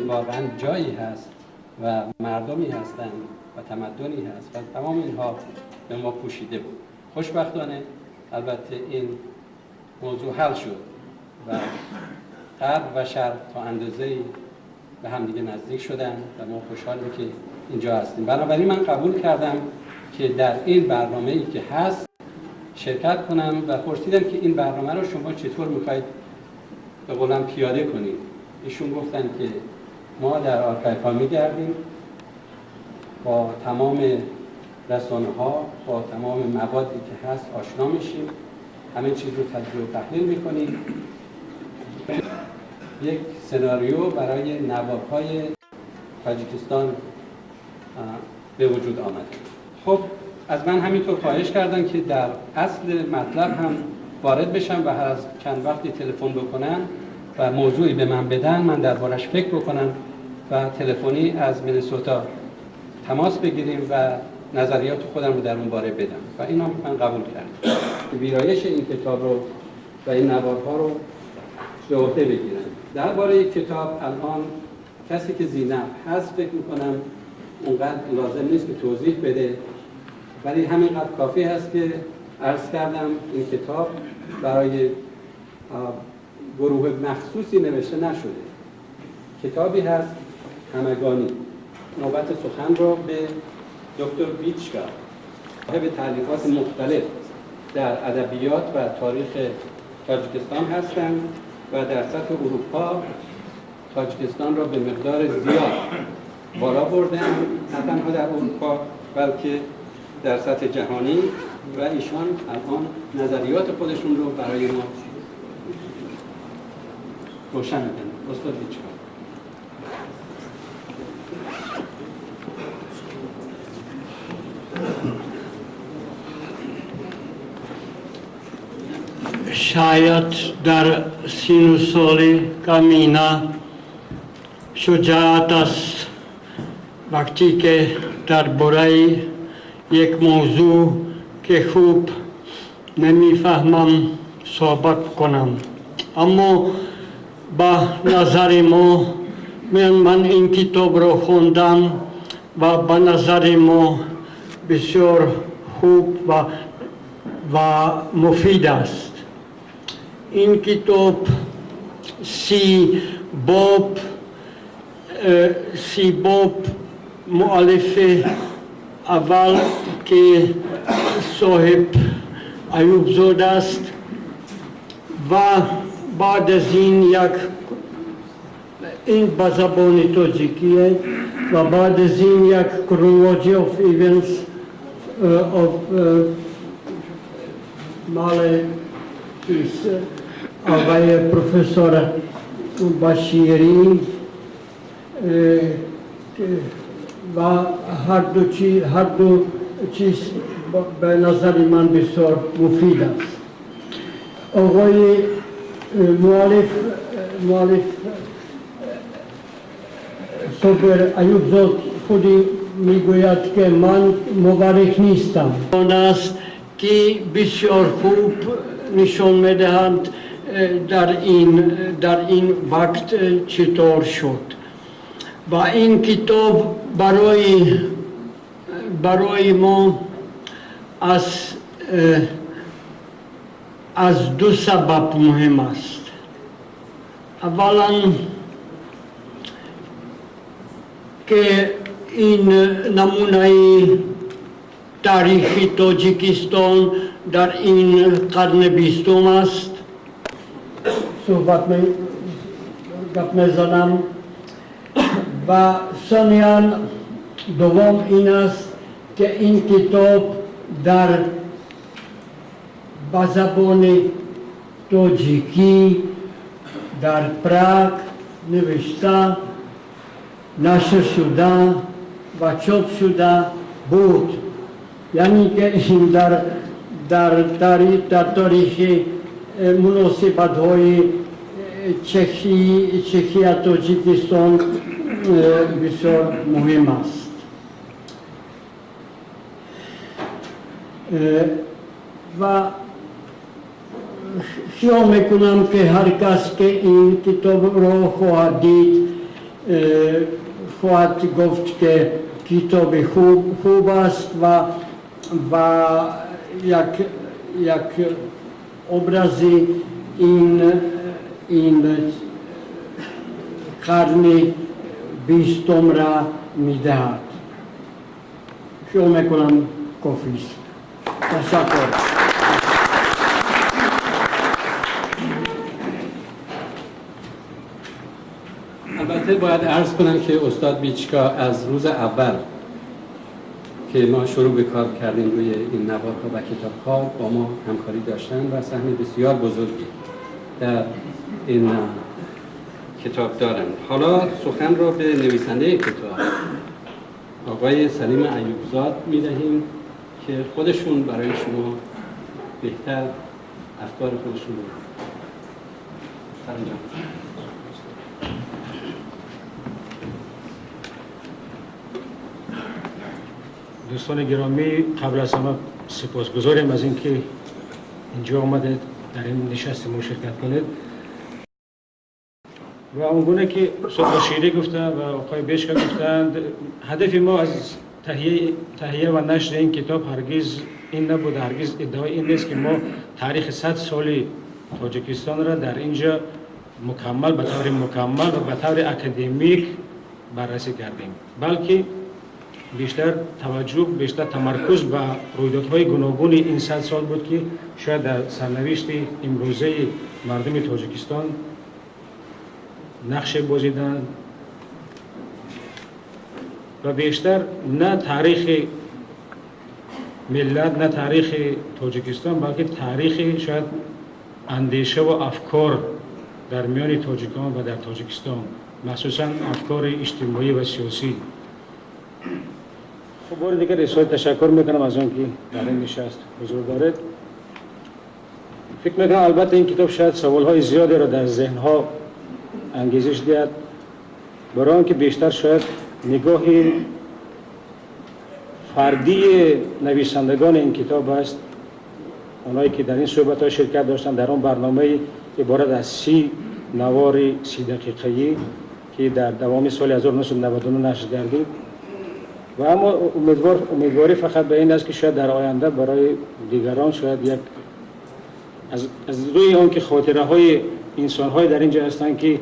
واقعا جایی هست و مردمی هستند و تمدنی هست و تمام اینها به ما پوشیده بود. خوشبختانه البته این موضوع حل شد و غرب و شرق تا اندازه‌ای به همدیگه نزدیک شدن و ما خوشحالیم که اینجا هستیم. بنابراین من قبول کردم که در این برنامه‌ای که هست شرکت کنم و پرسیدم که این برنامه رو شما چطور می‌خواید به قولم پیاده کنید. ایشون گفتن که ما در آرکایوها می‌گردیم، با تمام رسانه‌ها، با تمام موادی که هست آشنا میشیم، همه چیز رو تجزیه و تحلیل می‌کنیم. یک سناریو برای نوارهای تاجیکستان به وجود آمده. خب از من همینطور خواهش کردن که در اصل مطلب هم وارد بشم و هر از چند وقتی تلفن بکنن و موضوعی به من بدن، من دربارش فکر بکنم و تلفنی از مینسوتا تماس بگیریم و نظریات خودم رو در اون باره بدم و اینو من قبول کردم. ویرایش این کتاب رو و این نوارها رو به عهده بگیرم. درباره کتاب الان کسی که ذی‌نفع هست فکر می‌کنم اونقدر لازم نیست که توضیح بده، ولی همینقدر کافی هست که عرض کردم این کتاب برای گروه مخصوصی نوشته نشده. کتابی هست همگانی. نوبت سخن رو به دکتر بیچکا، صاحب تألیفات مختلف در ادبیات و تاریخ تاجیکستان هستند و در سطح اروپا تاجیکستان را به مقدار زیاد بالا بردن، نه تنها در اروپا بلکه در سطح جهانی، و ایشان الان نظریات خودشون رو برای ما روشن می‌کنن. استاد بیچکا. شاید در سین و سال کمینا شجاعت است وقتی که درباره یک موضوع که خوب نمیفهمم صحبت کنم، اما با نظر ما من این کتاب رو خوندم و با نظر ما بسیار خوب و مفید است. این کتاب سی باب مؤلف اول که صاحب ایوب زاده است و بعد از این به زبان تاجیکیه و بعد از این یک chronology of events مال آقای پروفسور بشیری و هر دو چیز به نظر من بسیار مفید است. آقای مؤلف صابر ایوب زاد خودی میگوید که من مورخ نیستم. آن است که بسیار خوب نشان میدهند در این وقت چطور شد و این کتاب برای ما از دو سبب مهم است. اولا که این نمونه تاریخی تاجیکستان در این قرن 20 است. صحبت گپ میزنم و ثانیاً دوم این است که این کتاب در به زبان تاجیکی در پراگ نوشته، نشر شده و چاپ شده بود. یعنی که این در تاریخ مناسبت های چکی تاجیکستان بسیار مهم است. و خیال میکنم که هر کس که این کتاب را خواهد دید خواهد گفت که کتاب خوب است و یک obrazی این قرن 20 را میدهد. شروع میکنم کافی است. تشکر. البته باید عرض کنم که استاد بیچکا از روز اول که ما شروع به کار کردیم روی این نوارها و کتاب‌ها با ما همکاری داشتن و سهم بسیار بزرگی در این کتاب دارند. حالا سخن را به نویسنده کتاب آقای سلیم ایوبزاد می‌دهیم که خودشون برای شما بهتر افکار خودشون رو سرانجام. دوستان گرامی، قبل از همه سپاسگزاریم از اینکه اینجا آمدید در این نشست ما شرکت کنید و اونگونه که استاد بشیری گفتن و آقای بیچکا گفتند، هدف ما از تهیه و نشر این کتاب هرگز این نبود، هرگز ادعای این نیست که ما تاریخ 100 سالی تاجیکستان را در اینجا مکمل به طور مکمل و به طور اکادمیک بررسی کردیم، بلکه بیشتر توجه، بیشتر تمرکز به رویدادهای گوناگون این 100 سال بود که شاید در سرنوشت امروزه مردم تاجیکستان نقش بازیدند و بیشتر نه تاریخ ملت، نه تاریخ تاجیکستان، بلکه تاریخ شاید اندیشه و افکار در میان تاجیکان و در تاجیکستان، مخصوصا افکار اجتماعی و سیاسی. خب بار دیگر رسول تشکر میکنم از اون که در این نشست حضور دارید. فکر میکنم البته این کتاب شاید سوالهای زیادی را در ذهنها انگیزش دهد، برای آنکه بیشتر شاید نگاه فردی نویسندگان این کتاب است، اونایی که در این صحبت‌ها شرکت داشتن در اون برنامه عبارت از 30 نوار 30 دقیقه‌ای که در دوام سال 1999 نشر گردید. و اما امیدواری فقط به این است که شاید در آینده برای دیگران شاید یک از روی آن که خاطره های انسان های در اینجا هستند که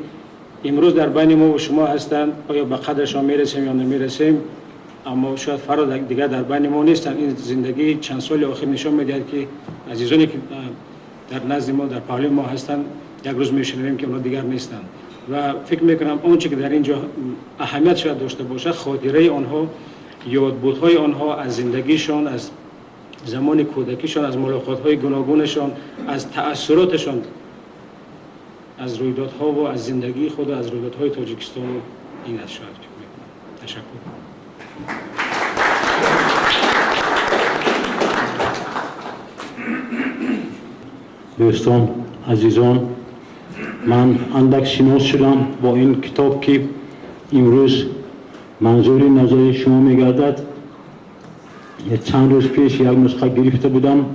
امروز در بین ما و شما هستند، آیا به قدرشان میرسیم یا نمیرسیم، اما شاید فردا دیگر در بین ما نیستند. این زندگی چند سال آخر نشان میدهد که عزیزانی که در نزد ما در پهلوی ما هستند یک روز میشنویم که اونا دیگر نیستند و فکر میکنم آنچه که در اینجا اهمیت شاید داشته باشد خاطره آنها، یادبودهای آنها از زندگیشان، از زمان کودکیشان، از ملاقات‌های گوناگونشان، از تأثیراتشان از رویدادها و از زندگی خود و از رویدادهای تاجیکستان این است. شاید فکر می‌کنم. تشکر. دوستان عزیزان، من اندک شناس شدم با این کتاب که امروز منظوری نظر شما میگردد. چند روز پیش یک نسخه گرفته بودم،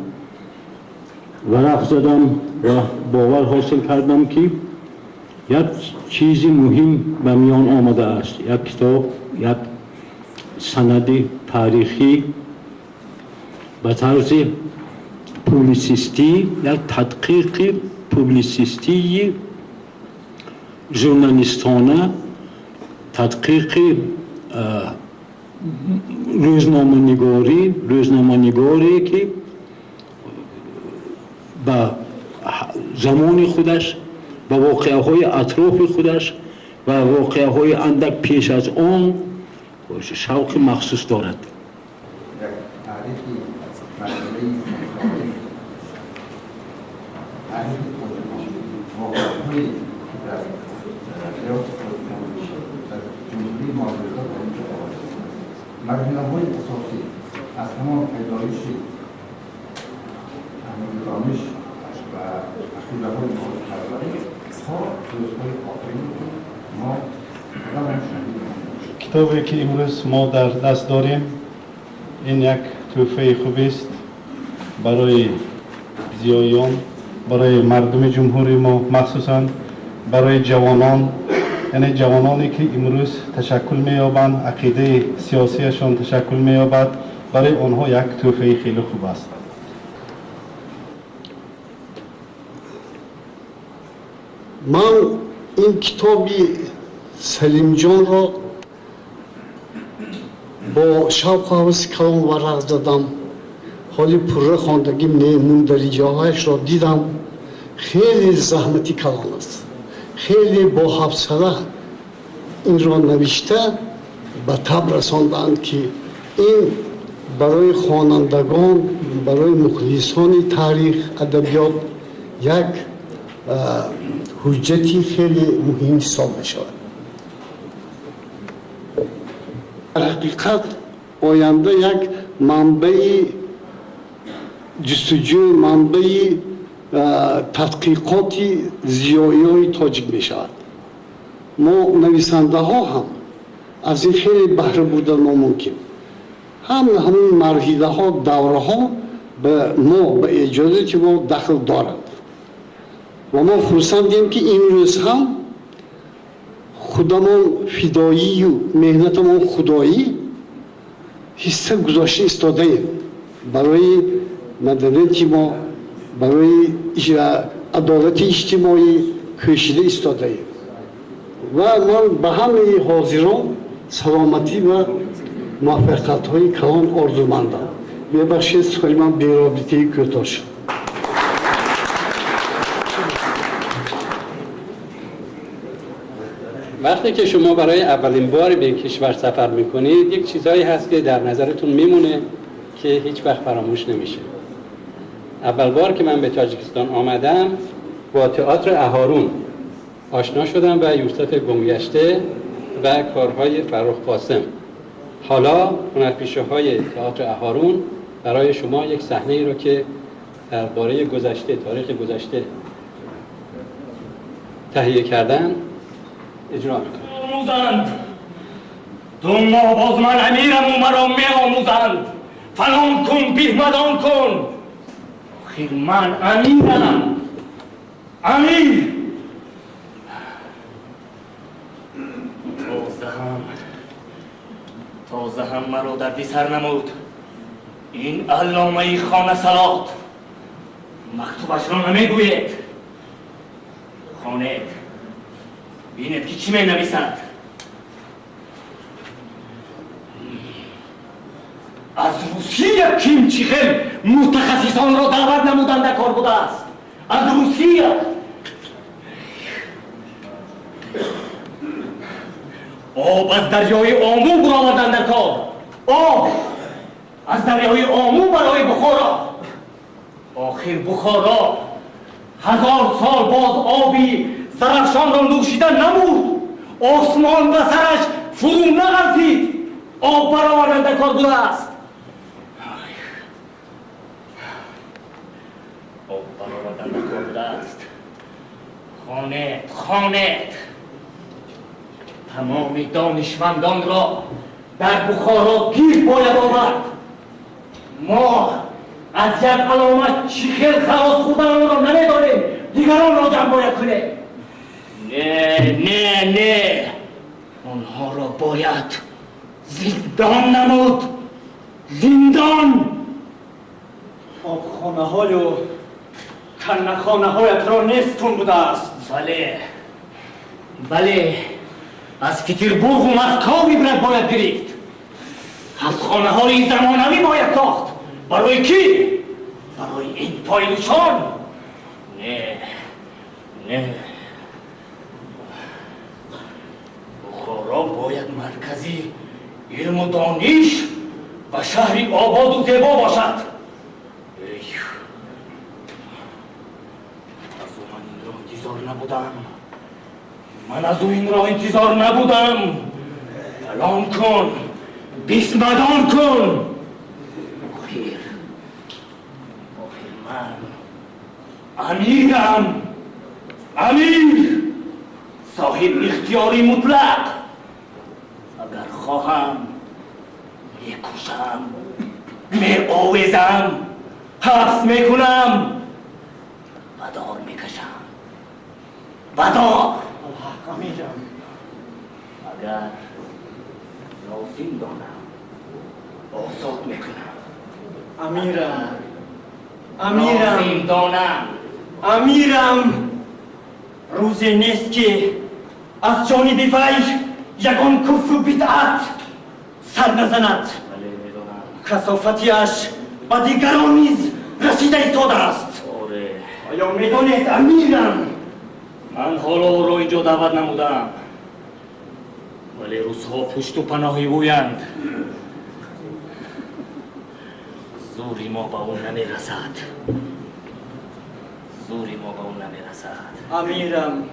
ورق زدم و باور حاصل کردم که یک چیزی مهم به میان آمده است. یک کتاب، یک سند تاریخی به طرز پوبلیسیستی، یک تدقیق پوبلیسیستی ژورنالیستانه، تدقیق روزنامه‌نگاری که به زمان خودش، به واقعه‌های اطراف خودش و واقعه‌های اندک پیش از آن شوق مخصوص دارد. مرحله‌های اساسی از همان پیدایش دانش و عقیده‌های پروری تا روزهای آخرین ما کتابی که امروز ما در دست داریم این یک تحفه خوبی است برای زیایان، برای مردم جمهوری ما، مخصوصا برای جوانان یعنی جوانانی که امروز تشکل می‌یابند، عقیده سیاسیشان تشکل می‌یابد، برای آنها یک تحفه خیلی خوب است. من این کتابی سلیم جان را با شوق و هوس کلام ورق زدم. حالی پره خواندگی نمون در جاهایش را دیدم. خیلی زحمتی کلام است، خیلی با حوصله این را نوشته به تب رساندند که این برای خوانندگان، برای مخلصان تاریخ ادبیات یک حجتی خیلی مهم حساب می‌شود. در حقیقت آینده یک منبع جستجوی، منبع تحقیقات زیایی تاجیک می‌شود. ما نویسنده ها هم از این خیلی بهره بردن ممکن. همین مرحله ها، دوره ها به ما به اجازه ما دخل دارد و ما فرصتیم که امروز هم خودمان فدایی و مهنتمان خدایی حصه گذاشته ایستاده ایم برای مدنیت ما، برای عدالت اجتماعی کشیده ایستاده ایم و من به همه حاضران سلامتی و موفقیت های کلان آرزومندم. ببخشید سوال من بی رابطه‌ای کوتاه شد. وقتی که شما برای اولین بار به کشور سفر میکنید یک چیزایی هست که در نظرتون میمونه که هیچ وقت فراموش نمیشه. اول بار که من به تاجیکستان آمدم با تئاتر اهارون آشنا شدم و یوسف گمگشته و کارهای فرخ قاسم. حالا هنرپیشه‌های تئاتر اهارون برای شما یک صحنه ای رو که درباره گذشته، تاریخ گذشته تهیه کردن اجرا میکنم. آموزند دنیا باز من امیرم و مرا می آموزند. فلان کن بیهمدان کن. خیر من امیرم، امیر. تازه هم مرا دردی سر نمود. این علامه خانه سلات مکتوبش را نمیگوید. خانه بینید که چی می نویسد. از روسیه کیم چیخل متخصصان را دعوت نمودن در کار بوده است. از روسیه آب از دریای آمو برآوردن در کار. آب از دریای آمو برای بخارا. آخر بخارا 1000 سال باز آبی سرفشان را نوشیدن نمود. آسمان و سرش فرو نغلطید. آب برآوردن در کار بوده است. آب برآوردن در کار بوده است. خانت تمام دانشمندان را در بخارا گیر باید آورد. ما از یک علامت چیخل خلاص خوردن را نمیدانیم. دیگران را جمع باید کنیم. نه آنها را باید زندان نمود. زندان. آبخانه های و کنخانه هایت را نصف کن بوده است. بله از پتربورگ و مسکو عبرت باید گرفت. از خانه های زمانوی باید ساخت. برای کی؟ برای این پایلوچان؟ نه بخارا باید مرکزی علم و دانش و شهری آباد و زیبا باشد. من از او این را انتظار نبودم. فلان کن، بیسمدان کن. آخر من امیرم. امیر صاحب اختیاری مطلق. اگر خواهم میکشم، میآویزم، حبس میکنم، بدار میکشم. بدار. امیرم اگر لازم دانم آزاد میکنم. امیرم لازم دانم. امیرم روزی نیست که از جانب وی یگان کفر و بدعت سر نزند. بله میدانم. کثافتیش به دیگران نیز رسیده ایستاده است. آره. آیا میدانید امیرم؟ من حالا او را اینجا دعوت نمودم، ولی روزها پشت و پناهی اویند. زوری ما به اون نمیرسد. زوری ما به اون نمیرسد. امیرم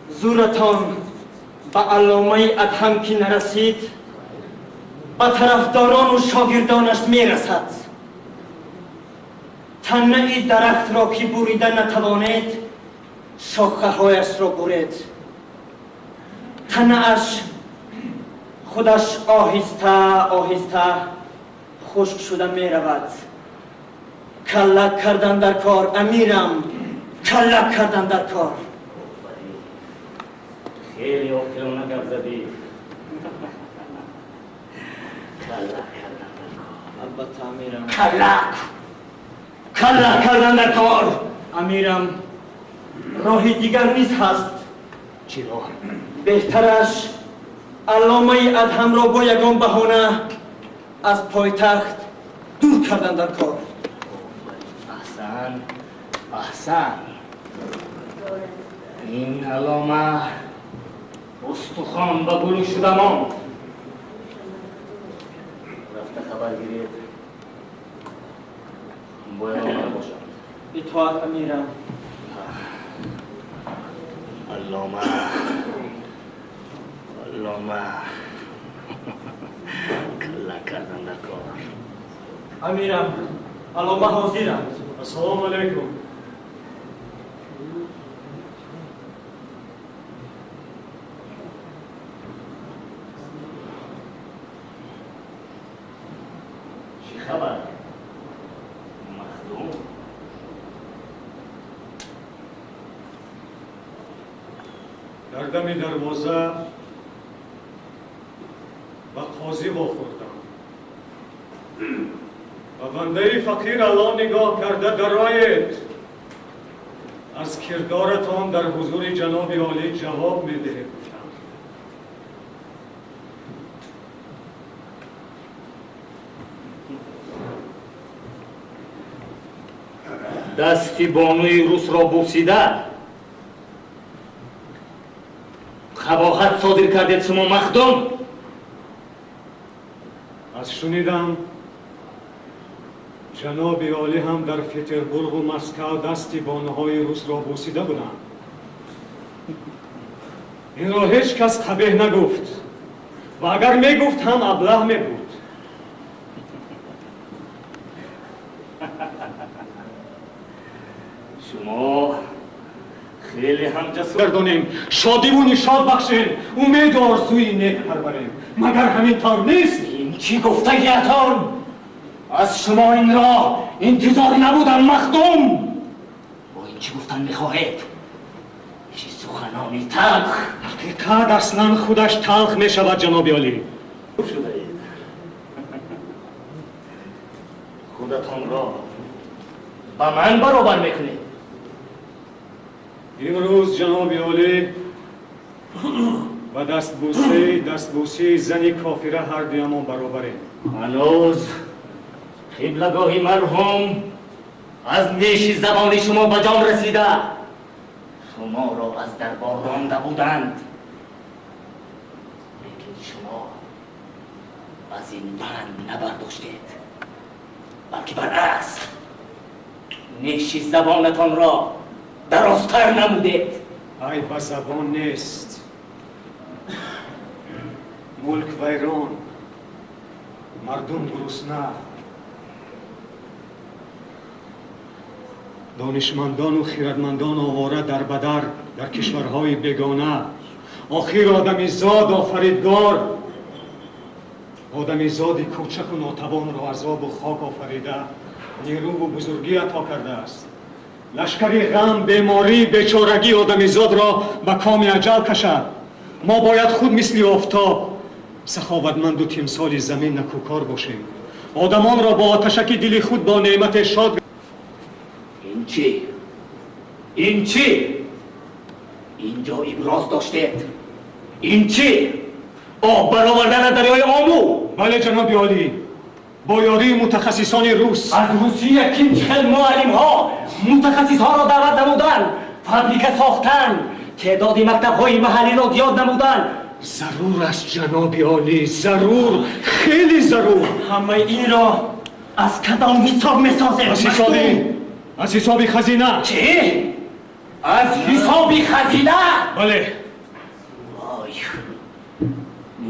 زورتان به علامه ادهم که نرسید به طرفداران و شاگردانش میرسد. تنه درخت را که بریده نتوانید شاخه هایش را برید. تنه اش خودش آهسته آهسته خشک شده می رود. کلک کردن در کار امیرم، کلک کردن در کار. خیلی عاقلانه گپ زدی. کلک کردن در کار. البته امیرم. کلک کردن در کار. امیرم راهی دیگر نیز هست. چی راه؟ بهترش علامه ادهم را با یگان بهانه از پایتخت دور کردن در کار. احسن احسن. این علامه استخوان به گلو شده ماند. رفته خبر گیرید باید آمده باشد. اطاعت امیرم. علامه کلک کردن در کار. امیرم علامه حاضرند. السلام علیکم. چی خبر؟ مخدوم؟ در دم دروازه به قاضی واخوردم و بنده فقیر الان نگاه کرده درآیید. از کردارتان در حضور جناب عالی جواب می‌دهید. دستی بانوی روس را بوسیده قباحت صادر کردید شما مخدوم. از شنیدم جناب عالی هم در پتربورگ و مسکو دستی بانوهای روس را بوسیده بودند. این را هیچ کس قبیح نگفت و اگر میگفت هم ابله میبود. شما خیلی هم جسور گردانیم، شادی و نشاط بخشیم، امید و آرزوی نیک پروریم. مگر همین طور نیست؟ این چی گفته گیتان؟ از شما این را انتظار نبودم مخدوم. با این چی گفتن میخواهید؟ چی سخنانی تلخ؟ حقیقت اصلا خودش تلخ میشود جناب عالی. شده اید خودتان را با من برابر میکنید. امروز جناب عالی و دستبوسی زنی کافره هر دویمان برابریم. هنوز قبلگاهی مرحوم از نیش زبان شما به جان رسیده. شما را از دربار رانده بودند، لیکن شما از این بند نبرداشتید، بلکه برعکس نیش زبانتان را درازتر نمودید. ای به زبان نیست، ملک ویران، مردم گرسنه، دانشمندان و خیرتمندان آواره در بدر در کشورهای بیگانه. آخر آدمیزاد آفریدگار آدمیزادی کوچک و ناتوان را عذاب و خاک آفریده نیرو و بزرگی عطا کرده است. لشکری غم، بیماری، بیچارگی آدمیزاد را به کام اجل کشد. ما باید خود مثل آفتاب سخاوتمند و تمثال زمین نکوکار باشیم. آدمان را با آتشک دل خود با نعمت شاد. این چی؟ این چی؟ اینجا ابراز داشتید. این چی؟ آب برآوردن از دریای آمو. بله جناب عالی، با یاری متخصصان روس. از روسیه کیمچل معلم ها متخصص ها را دعوت نمودن، فابریکه ساختن، تعدادی مکتب های محلی را زیاد نمودن. ضرور است جناب عالی، ضرور، خیلی ضرور. همه این را از کدام حساب میسازه؟ از حساب خزینه. چی؟ از حساب خزینه؟ بله. وای،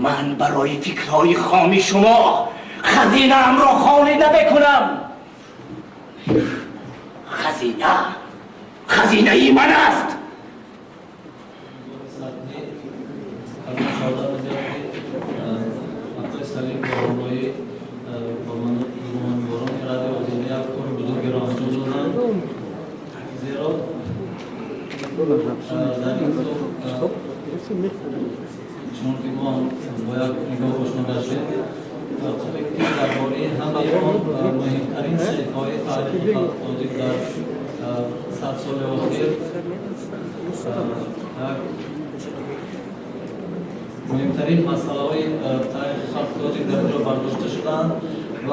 من برای فکرهای خام شما خزینه ام را خالی نمیکنم. خزینه ای من است. چون فیلمان باید نگاه باشون داشته که درباره همه مهمترین شکل‌های تاریخی تاجیک در 100 سال اخیر مهمترین مسائل تاریخ خلق تاجیک در اینجا برداشته شدند و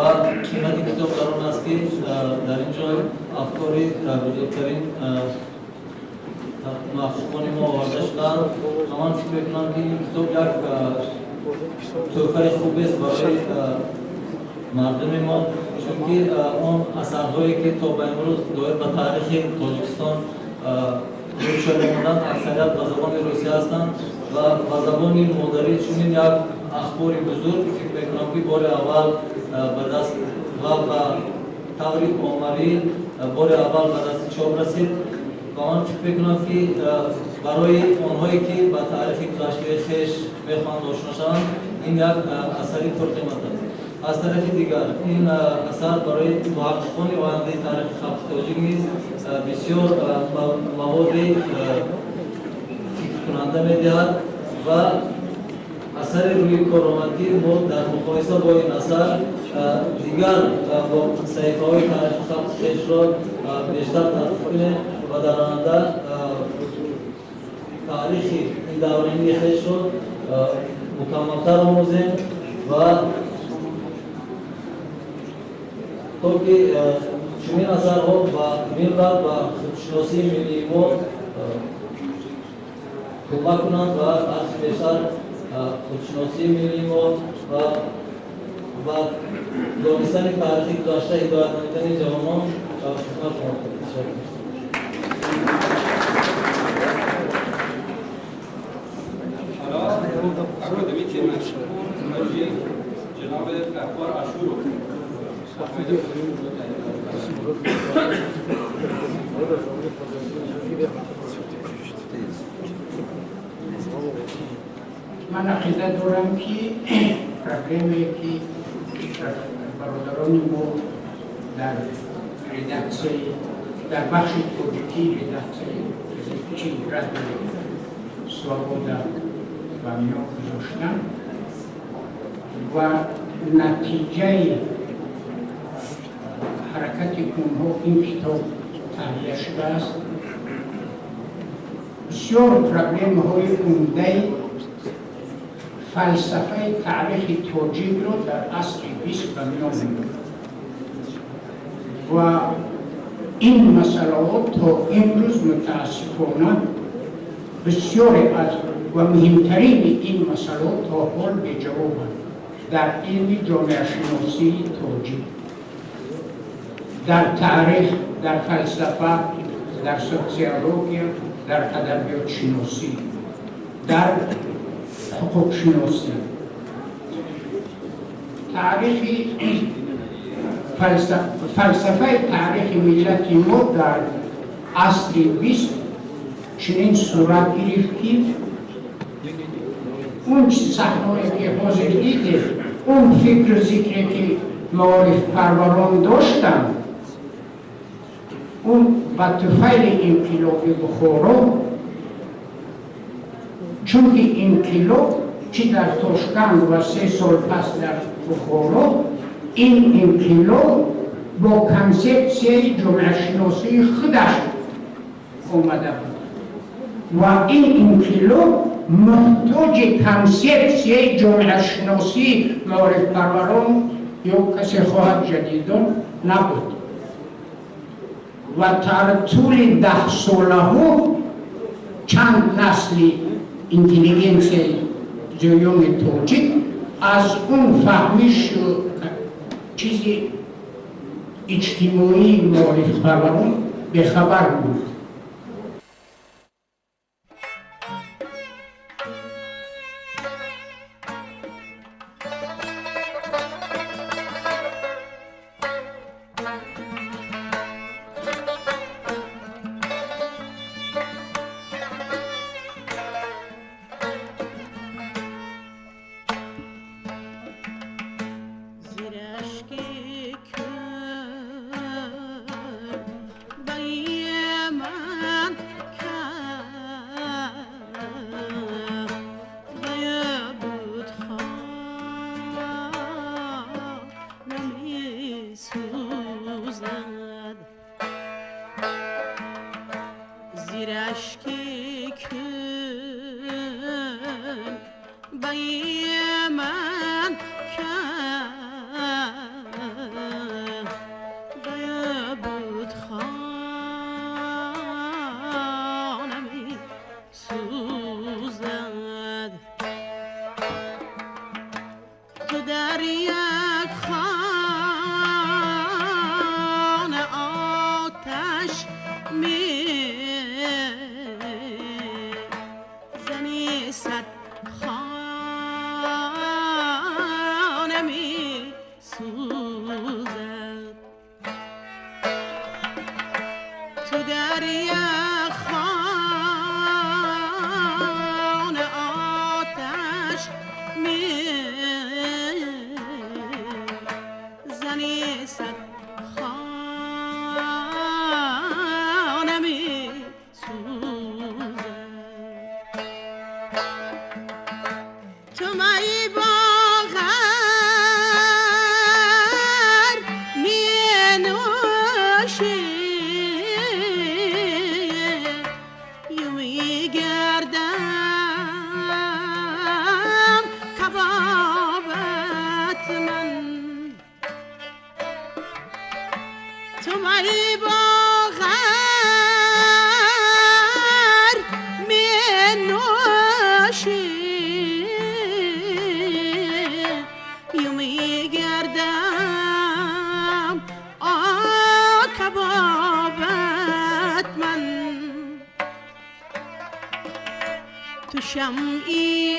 قیمت کتاب در آن است که در اینجا افکاری بزرگترین محققان ما آورده شدند. من فکر می‌کنم که این کتاب یک تحفه خوب است برای مردم ما، چون که اون اثرهایی که تا به امروز دایر به تاریخ تاجیکستان روی شده بودند اکثریت به زبان روسی هستند و به زبان مادری. چون یک اخبار بزرگ فکر می‌کنم که بار اول به دست و به طور عملی بار اول به دست چاپ رسید. من فکر می‌کنم که برای آنهایی که با تاریخ گذشته خویش می‌خواهند آشنا شوند این یک اثری پرقیمت است. از طرف دیگر این اثر برای محققان آینده تاریخ خلق تاجیک نیز بسیار مواد فکر کننده می‌دهد و اثر روی کارآمدی ما در مقایسه با این اثر دیگر با صحیفه‌های تاریخ خلق خویش را بیشتر تحقیق کنیم و در آینده تاریخ این دورانی خویش را مکمل‌تر آموزیم و تا که چنین اثرها و ملت و خودشناسی ملی ما کمک کنند و از بیشتر خودشناسی ملی ما و دانستن تاریخ گذشته هدایت نمودن جوانان خدمت شما کنم. حالا اکادمی تیم جناب غفار عاشور رو من عقیده دارم که پروبلمی که برادران ما در ریدکسی در بخش تاجیکی ریدکسی چی رد سواباده و میان گذاشتن و نتیجه حرکت اونها این کتاب تهیه شده است. بسیار پروبلم های عمده فلسفه تاریخ تاجیک را در عصر 20 به میان می‌آورد و این مسئلات تا امروز متاسفانه بسیار از و مهمترین این مسئلات تا حال به جوابند در علم جامعه شناسی تاجیک، در تاریخ، در فلسفه، در سوسیولوژی، در ادبیات شناسی، در حقوق شناسی. تاریخ فلسفه تاریخ ملت ما در عصر 20 چنین صورت گرفت که اون صحنه‌ای که حاضر دیده، اون فکر ذکری که معارف پروران داشتن، اون با طفیل انقلاب بخارا چون که این کیلو چی در توشکند و 3 سال پس در بخارا این کیلو با کنسپسیای جامعه شناسی خودش اومده بود و این کیلو محتاج کنسپسیای جامعه شناسی معارف پروران یا کسی خواهد جدیدان نبود و در طول 10 ساله ها چند نسلی اینتلیگنسی جریان تاجیک از اون فهمیش چیزی اجتماعی معارف پروران به خبر بود. شمعی